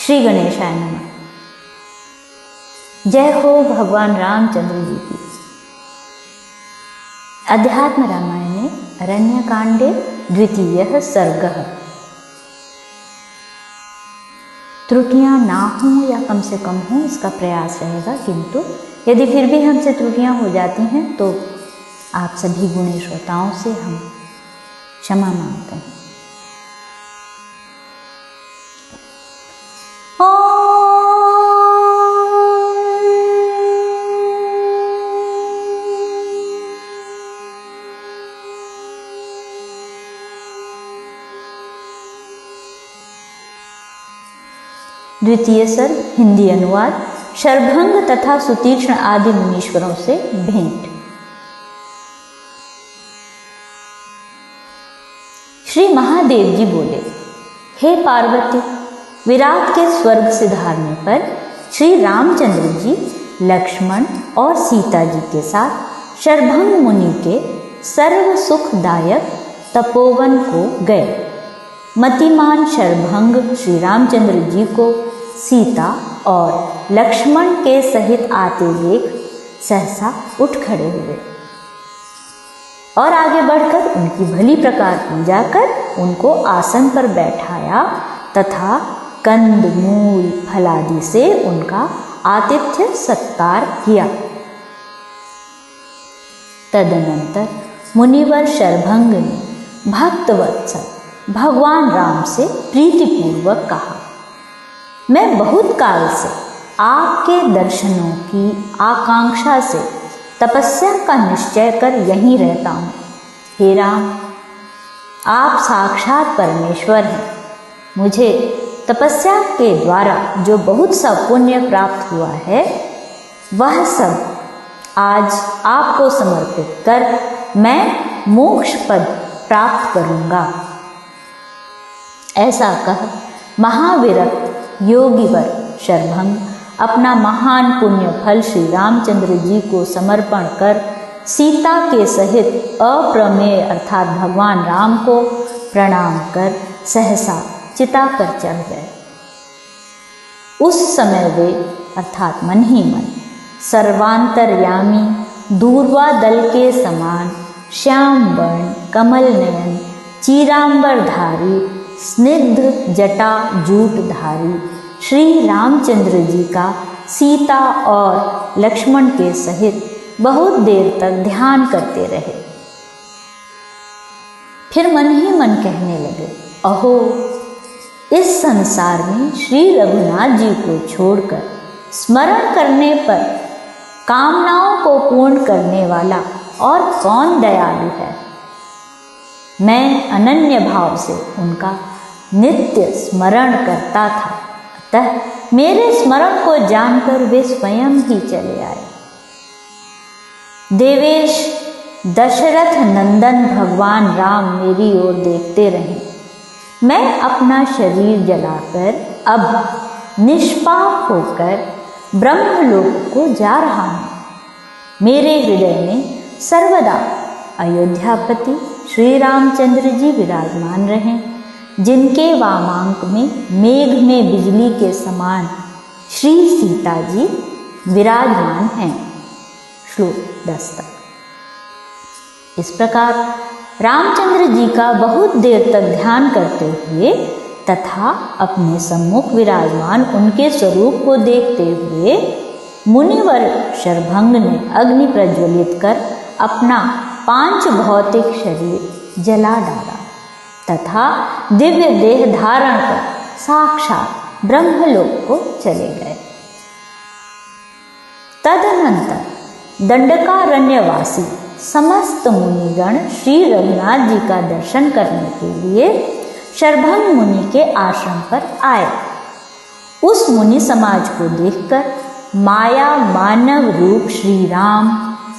श्री गणेशाय नमः। जय हो भगवान रामचंद्र जी की। अध्यात्म रामायणे अरण्यकांडे द्वितीयः सर्गः। त्रुटियां ना हों या कम से कम हों, इसका प्रयास रहेगा, किंतु यदि फिर भी हमसे त्रुटियां हो जाती हैं तो आप सभी गुणी श्रोताओं से हम क्षमा मांगते हैं। द्वितीय सर्ग हिंदी अनुवाद। शरभंग तथा सुतीक्ष्ण आदि मुनीश्वरों से भेंट। श्री महादेव जी बोले, हे पार्वती, विराट के स्वर्ग से धारने पर श्री रामचंद्र जी लक्ष्मण और सीता जी के साथ शरभंग मुनि के सर्व सुखदायक तपोवन को गए। मतिमान शरभंग श्री रामचंद्र जी को सीता और लक्ष्मण के सहित आते देख सहसा उठ खड़े हुए और आगे बढ़कर उनकी भली प्रकार पूजा कर उनको आसन पर बैठाया तथा कंद मूल फलादि से उनका आतिथ्य सत्कार किया। तदनंतर मुनिवर शरभंग ने भक्तवत्सल भगवान राम से प्रीतिपूर्वक कहा, मैं बहुत काल से आपके दर्शनों की आकांक्षा से तपस्या का निश्चय कर यहीं रहता हूँ। हे राम, आप साक्षात परमेश्वर हैं। मुझे तपस्या के द्वारा जो बहुत सा पुण्य प्राप्त हुआ है वह सब आज आपको समर्पित कर मैं मोक्ष पद प्राप्त करूँगा। ऐसा कह महाविरक्त योगीवर शरभंग अपना महान पुण्य फल श्री रामचंद्र जी को समर्पण कर सीता के सहित अप्रमेय अर्थात भगवान राम को प्रणाम कर सहसा चिता पर चढ़ गए। उस समय वे अर्थात मन ही मन सर्वांतर्यामी दूर्वा दल के समान श्याम वर्ण कमल नयन चीरांबरधारी स्निग्ध जटा जूटधारी श्री रामचंद्र जी का सीता और लक्ष्मण के सहित बहुत देर तक ध्यान करते रहे। फिर मन ही मन कहने लगे, अहो, इस संसार में श्री रघुनाथ जी को छोड़कर स्मरण करने पर कामनाओं को पूर्ण करने वाला और कौन दयालु है। मैं अनन्य भाव से उनका नित्य स्मरण करता था, अतः मेरे स्मरण को जानकर वे स्वयं ही चले आए। देवेश दशरथ नंदन भगवान राम मेरी ओर देखते रहे। मैं अपना शरीर जलाकर अब निष्पाप होकर ब्रह्मलोक को जा रहा हूँ। मेरे हृदय में सर्वदा अयोध्यापति श्री रामचंद्र जी विराजमान रहें, जिनके वामांक में मेघ में बिजली के समान श्री सीता जी विराजमान हैं। श्लोक 10 तक। इस प्रकार रामचंद्र जी का बहुत देर तक ध्यान करते हुए तथा अपने सम्मुख विराजमान उनके स्वरूप को देखते हुए मुनिवर शरभंग ने अग्नि प्रज्वलित कर अपना 5 भौतिक शरीर जला डाला तथा दिव्य देह धारण कर साक्षात ब्रह्मलोक को चले गए। तदनंतर दंडकारण्यवासी समस्त मुनिगण श्री रघुनाथ जी का दर्शन करने के लिए शरभंग मुनि के आश्रम पर आए। उस मुनि समाज को देखकर माया मानव रूप श्री राम,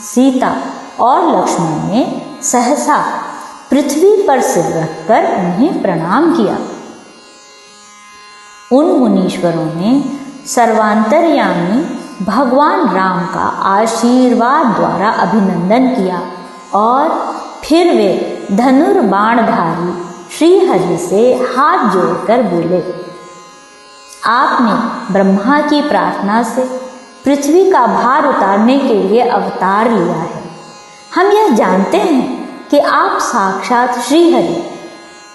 सीता और लक्ष्मण ने सहसा पृथ्वी पर सिर रखकर उन्हें प्रणाम किया। उन मुनीश्वरों ने सर्वांतर्यामी भगवान राम का आशीर्वाद द्वारा अभिनंदन किया और फिर वे धनुर्बाणधारी श्री हरि से हाथ जोड़कर बोले, आपने ब्रह्मा की प्रार्थना से पृथ्वी का भार उतारने के लिए अवतार लिया है। हम यह जानते हैं कि आप साक्षात श्रीहरि,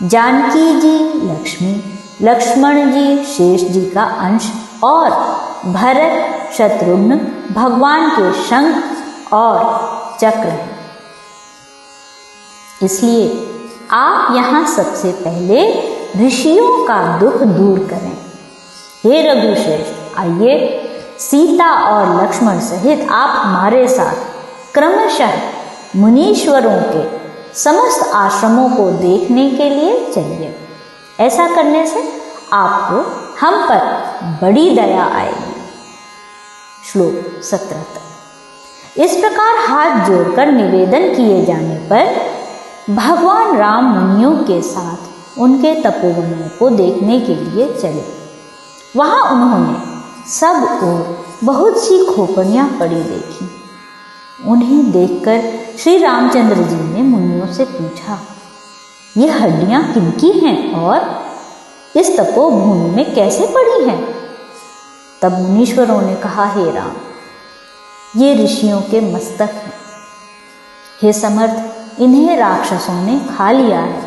जानकी जी लक्ष्मी, लक्ष्मण जी शेष जी का अंश और भरत शत्रुघ्न भगवान के शंख और चक्र हैं। इसलिए आप यहाँ सबसे पहले ऋषियों का दुख दूर करें। हे रघुश्रेष्ठ, आइए सीता और लक्ष्मण सहित आप हमारे साथ क्रमशः मुनीश्वरों के समस्त आश्रमों को देखने के लिए चलिए। ऐसा करने से आपको हम पर बड़ी दया आएगी। श्लोक 17 तक। इस प्रकार हाथ जोड़कर निवेदन किए जाने पर भगवान राम मुनियों के साथ उनके तपोवनों को देखने के लिए चले। वहां उन्होंने सब ओर बहुत सी खोपड़ियां पड़ी देखी। उन्हें देखकर श्री रामचंद्र जी ने मुनियों से पूछा, ये हड्डियां किनकी हैं और इस तपोभूमि में कैसे पड़ी हैं? तब मुनीश्वरों ने कहा, हे राम, ये ऋषियों के मस्तक हैं। हे समर्थ, इन्हें राक्षसों ने खा लिया है।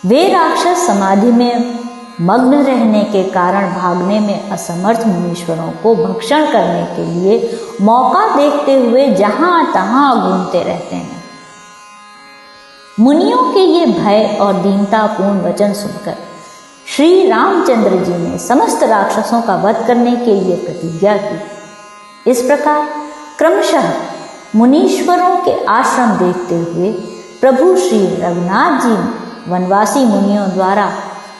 वे राक्षस समाधि में मग्न रहने के कारण भागने में असमर्थ मुनीश्वरों को भक्षण करने के लिए मौका देखते हुए जहां तहां घूमते रहते हैं। मुनियों के ये भय और दीनतापूर्ण वचन सुनकर श्री रामचंद्र जी ने समस्त राक्षसों का वध करने के लिए प्रतिज्ञा की। इस प्रकार क्रमशः मुनीश्वरों के आश्रम देखते हुए प्रभु श्री रघुनाथ जी वनवासी मुनियों द्वारा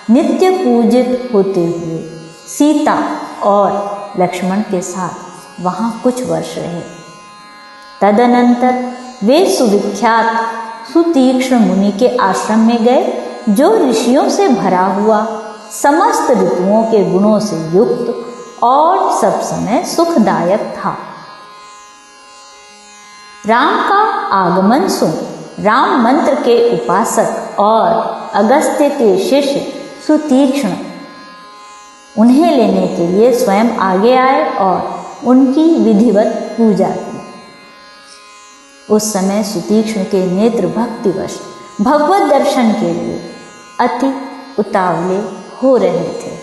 नित्य पूजित होते हुए सीता और लक्ष्मण के साथ वहाँ कुछ वर्ष रहे। तदनंतर वे सुविख्यात सुतीक्ष्ण मुनि के आश्रम में गए, जो ऋषियों से भरा हुआ, समस्त ऋतुओं के गुणों से युक्त और सब समय सुखदायक था। राम का आगमन सुन राम मंत्र के उपासक और अगस्त्य के शिष्य सुतीक्ष्ण उन्हें लेने के लिए स्वयं आगे आए और उनकी विधिवत पूजा की। उस समय सुतीक्ष्ण के नेत्र भक्तिवश भगवत दर्शन के लिए अति उतावले हो रहे थे।